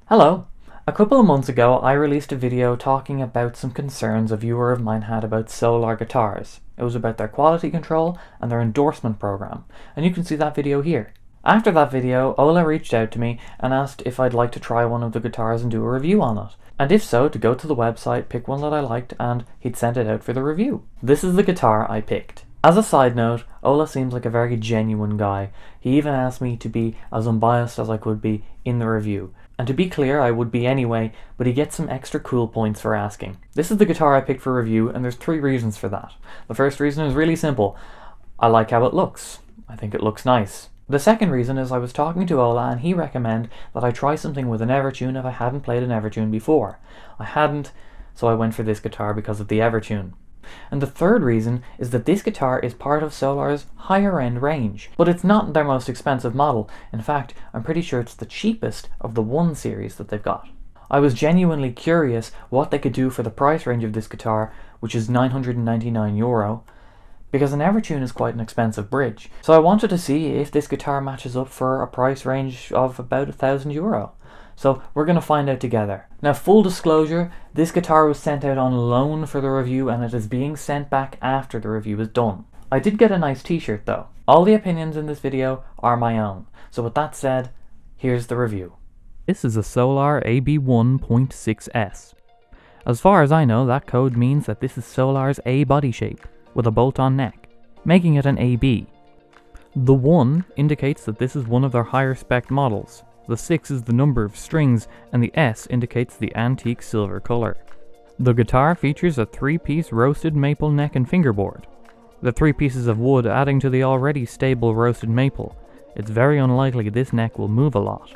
Hello! A couple of months ago I released a video talking about some concerns a viewer of mine had about Solar guitars. It was about their quality control and their endorsement program, and you can see that video here. After that video, Ola reached out to me and asked if I'd like to try one of the guitars and do a review on it. And if so, to go to the website, pick one that I liked, and he'd send it out for the review. This is the guitar I picked. As a side note, Ola seems like a very genuine guy. He even asked me to be as unbiased as I could be in the review. And to be clear, I would be anyway, but he gets some extra cool points for asking. This is the guitar I picked for review, and there's 3 reasons for that. The first reason is really simple. I like how it looks. I think it looks nice. The second reason is I was talking to Ola and he recommended that I try something with an Evertune if I hadn't played an Evertune before. I hadn't, so I went for this guitar because of the Evertune. And the third reason is that this guitar is part of Solar's higher end range, but it's not their most expensive model. In fact, I'm pretty sure it's the cheapest of the 1 series that they've got. I was genuinely curious what they could do for the price range of this guitar, which is €999, because an Evertune is quite an expensive bridge. So I wanted to see if this guitar matches up for a price range of about €1,000. So we're going to find out together. Now, full disclosure, this guitar was sent out on loan for the review and it is being sent back after the review is done. I did get a nice t-shirt though. All the opinions in this video are my own. So with that said, here's the review. This is a Solar AB1.6S. As far as I know, that code means that this is Solar's A body shape with a bolt-on neck, making it an AB. The 1 indicates that this is one of their higher spec models. The 6 is the number of strings, and the S indicates the antique silver color. The guitar features a 3-piece roasted maple neck and fingerboard. The 3 pieces of wood adding to the already stable roasted maple. It's very unlikely this neck will move a lot.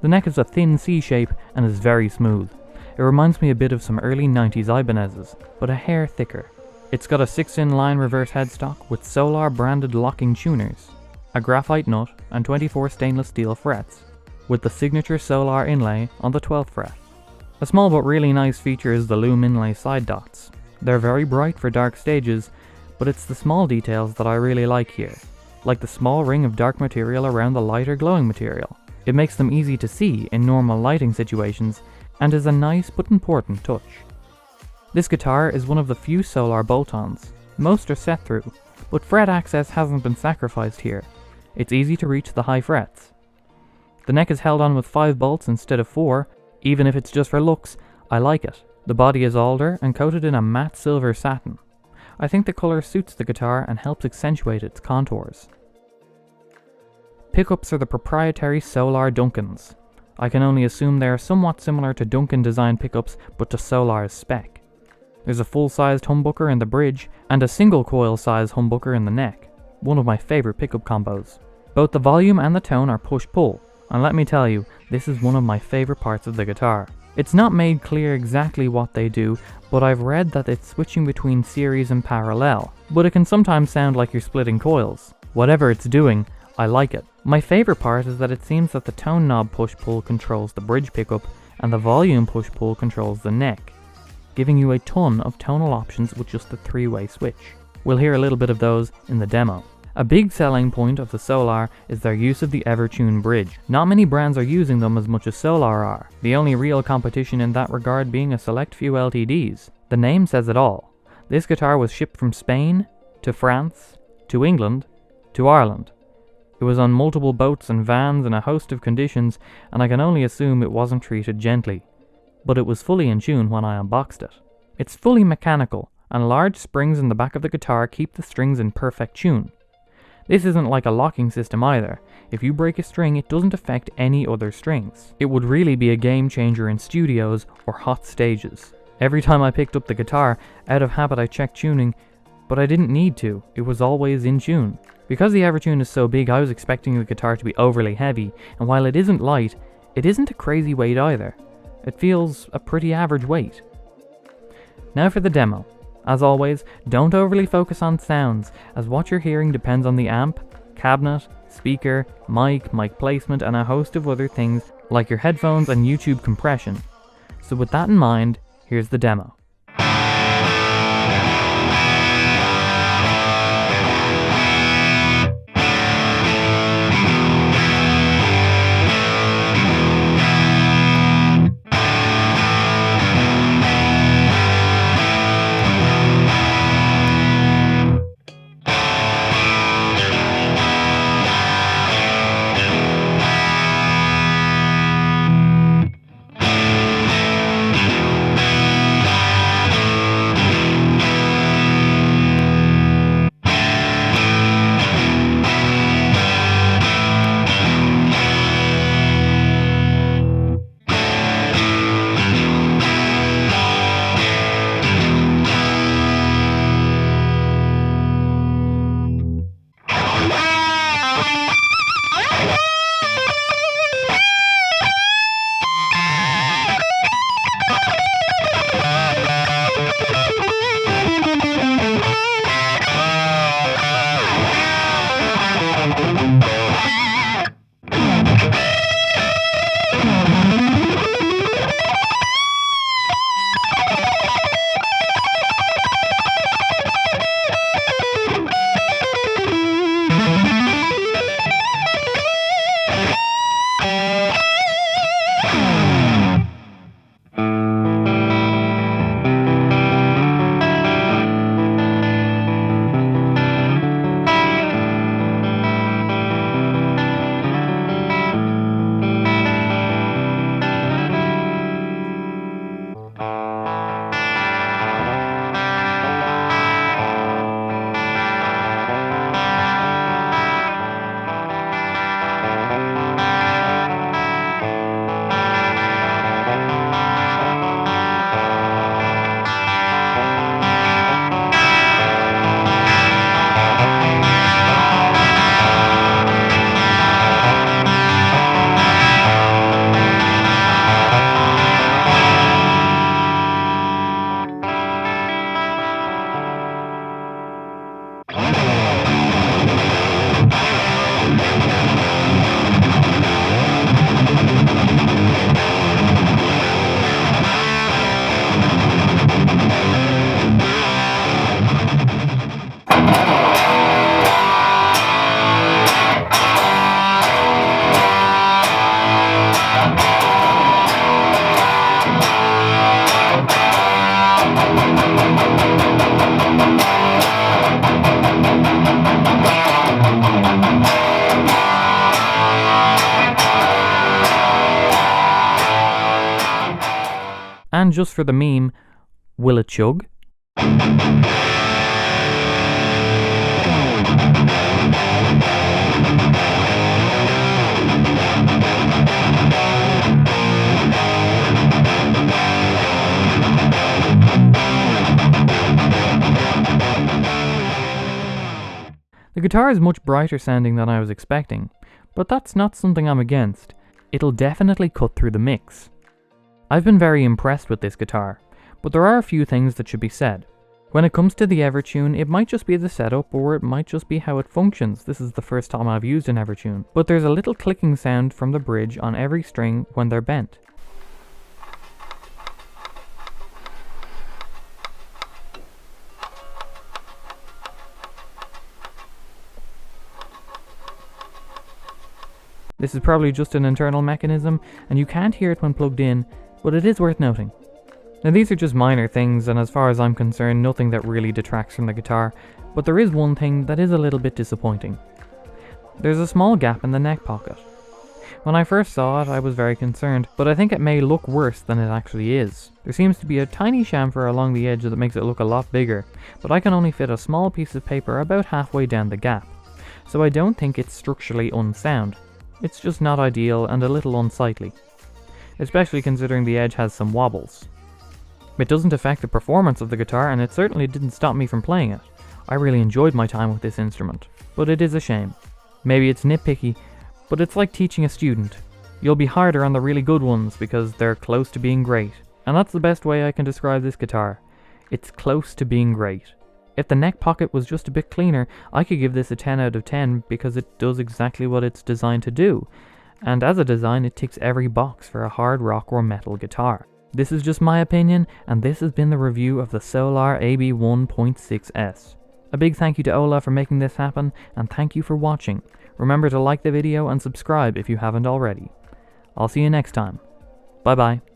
The neck is a thin C shape and is very smooth. It reminds me a bit of some early 90s Ibanez's, but a hair thicker. It's got a 6-in-line reverse headstock with Solar branded locking tuners, a graphite nut, and 24 stainless steel frets, with the signature Solar inlay on the 12th fret. A small but really nice feature is the loom inlay side dots. They're very bright for dark stages, but it's the small details that I really like here, like the small ring of dark material around the lighter glowing material. It makes them easy to see in normal lighting situations, and is a nice but important touch. This guitar is one of the few Solar bolt-ons. Most are set through, but fret access hasn't been sacrificed here. It's easy to reach the high frets. The neck is held on with 5 bolts instead of 4. Even if it's just for looks, I like it. The body is alder and coated in a matte silver satin. I think the colour suits the guitar and helps accentuate its contours. Pickups are the proprietary Solar Duncans. I can only assume they are somewhat similar to Duncan design pickups, but to Solar's spec. There's a full-sized humbucker in the bridge and a single coil size humbucker in the neck. One of my favourite pickup combos. Both the volume and the tone are push-pull. And let me tell you, this is one of my favourite parts of the guitar. It's not made clear exactly what they do, but I've read that it's switching between series and parallel, but it can sometimes sound like you're splitting coils. Whatever it's doing, I like it. My favourite part is that it seems that the tone knob push-pull controls the bridge pickup, and the volume push-pull controls the neck, giving you a ton of tonal options with just the 3-way switch. We'll hear a little bit of those in the demo. A big selling point of the Solar is their use of the Evertune bridge. Not many brands are using them as much as Solar are, the only real competition in that regard being a select few LTDs. The name says it all. This guitar was shipped from Spain, to France, to England, to Ireland. It was on multiple boats and vans in a host of conditions, and I can only assume it wasn't treated gently. But it was fully in tune when I unboxed it. It's fully mechanical, and large springs in the back of the guitar keep the strings in perfect tune. This isn't like a locking system either. If you break a string, it doesn't affect any other strings. It would really be a game changer in studios or hot stages. Every time I picked up the guitar, out of habit I checked tuning, but I didn't need to. It was always in tune. Because the Evertune is so big, I was expecting the guitar to be overly heavy, and while it isn't light, it isn't a crazy weight either. It feels a pretty average weight. Now for the demo. As always, don't overly focus on sounds, as what you're hearing depends on the amp, cabinet, speaker, mic placement, and a host of other things like your headphones and YouTube compression. So with that in mind, here's the demo. And just for the meme, will it chug? The guitar is much brighter sounding than I was expecting, but that's not something I'm against. It'll definitely cut through the mix. I've been very impressed with this guitar, but there are a few things that should be said. When it comes to the Evertune, it might just be the setup, or it might just be how it functions. This is the first time I've used an Evertune, but there's a little clicking sound from the bridge on every string when they're bent. This is probably just an internal mechanism, and you can't hear it when plugged in, but it is worth noting. Now these are just minor things, and as far as I'm concerned, nothing that really detracts from the guitar, but there is one thing that is a little bit disappointing. There's a small gap in the neck pocket. When I first saw it, I was very concerned, but I think it may look worse than it actually is. There seems to be a tiny chamfer along the edge that makes it look a lot bigger, but I can only fit a small piece of paper about halfway down the gap, so I don't think it's structurally unsound. It's just not ideal and a little unsightly, especially considering the edge has some wobbles. It doesn't affect the performance of the guitar, and it certainly didn't stop me from playing it. I really enjoyed my time with this instrument, but it is a shame. Maybe it's nitpicky, but it's like teaching a student. You'll be harder on the really good ones because they're close to being great, and that's the best way I can describe this guitar. It's close to being great. If the neck pocket was just a bit cleaner, I could give this a 10 out of 10 because it does exactly what it's designed to do. And as a design, it ticks every box for a hard rock or metal guitar. This is just my opinion, and this has been the review of the Solar AB1.6S. A big thank you to Ola for making this happen, and thank you for watching. Remember to like the video and subscribe if you haven't already. I'll see you next time. Bye bye.